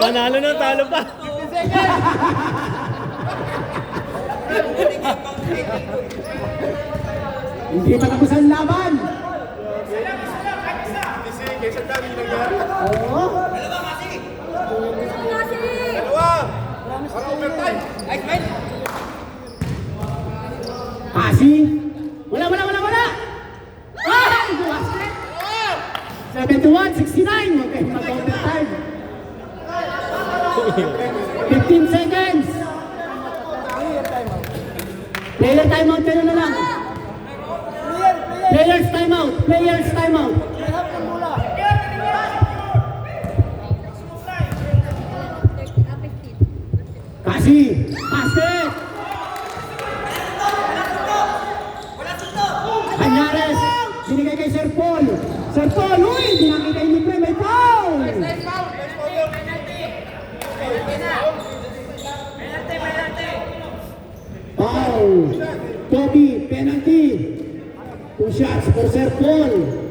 Speaker 1: Panalo na, talo pa.
Speaker 2: Hindi pa tapos ang laban.
Speaker 5: Kasi kaysa dami nangyari.
Speaker 2: Oo.
Speaker 5: Dalawa. Para overtime.
Speaker 2: Kasi, wala. Ay! 71-69. Okay, mag-overtime. 15 seconds. Player timeout, pero na lang. Players timeout. Kasi, basket! Canyares, binigay kay Sir Paul. Sir Paul, uy, binakita yung libre, may foul! Foul! Toby, penalty! 2 shots for Sir Paul.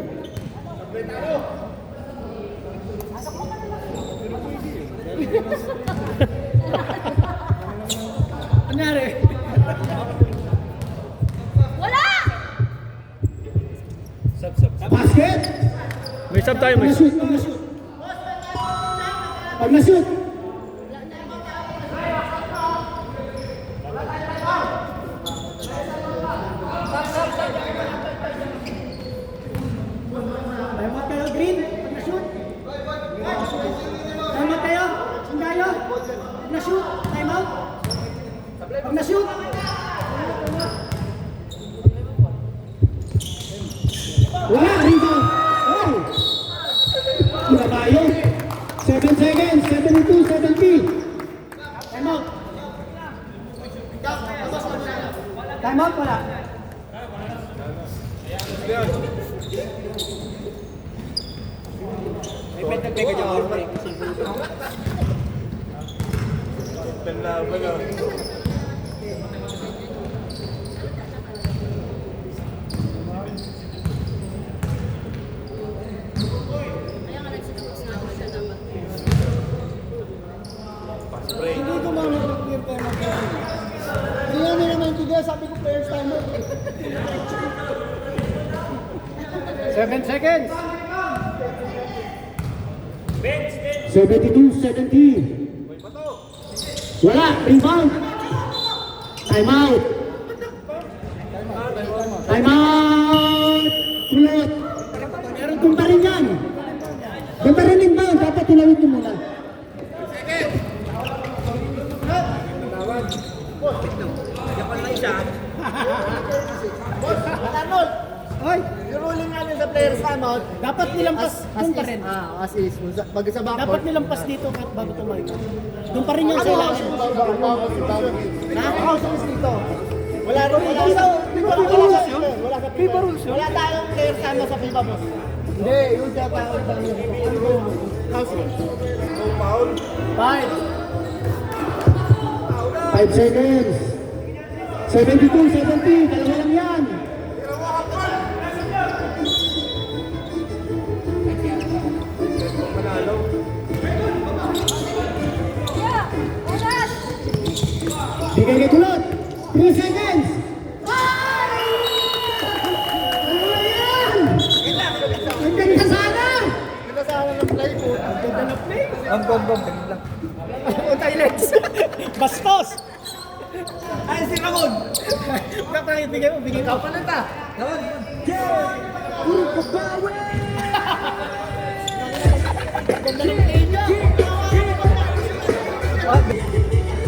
Speaker 3: Kunyari.
Speaker 4: Wala!
Speaker 2: Basket!
Speaker 1: May sub tayo,
Speaker 2: Pag na-shoot, pag na-shoot. Pag na-shoot.
Speaker 3: Time out kayo, Green. Pag na-shoot. Time out kayo. Sundayo. Pag na-shoot. Time out. Pag na-shoot.
Speaker 2: Wala, rebound. Oh! Nabayo. 7 seconds, 72, 70.
Speaker 3: Time out. Time out, wala.
Speaker 4: Kaya nga nagsusuot na ako siya dapat.
Speaker 5: Hindi ko mga nag-clear tayo mag-clear. Hindi namin naman intindihan, sabi ko players timer.
Speaker 3: 7 seconds.
Speaker 2: 72, 70. Wala, rebound. Time out. Time out. Kulot. Doon pa rin yan. Doon pa rin inbound. Dapat tinawid mo muna.
Speaker 5: Arnold,
Speaker 3: Hoy,
Speaker 5: yung ruling namin sa players timeout,
Speaker 3: dapat nilampas doon pa rin.
Speaker 5: as is, pag sa backcourt.
Speaker 3: Dapat nilampas dito bago tumayo. Doon pa rin yan sa ilalim.
Speaker 5: Nakakausos dito. Wala rin, wala sa FIBA rules yun. Wala sa FIBA rules yun. Wala tayong players timeout sa FIBA boss. Hindi, yung tinatawag lang yun. Ano ba yung house rules?
Speaker 2: 5 seconds. 72, 70. Dalawa lang yan.
Speaker 4: Yeah! Unas!
Speaker 2: Bigay kay Kulot. 3 seconds. Dalawa yan. Ang ganda sana.
Speaker 5: Kita sa akin ng play po. Ang ganda ng play.
Speaker 3: Ang bombong, ganun lang. Toilets. Bastos. Ay, si Ramon. Bakit bigay mo? Bigay ka. Pananta. Ramon.
Speaker 2: Puro kabawi.
Speaker 3: Ganda ng play.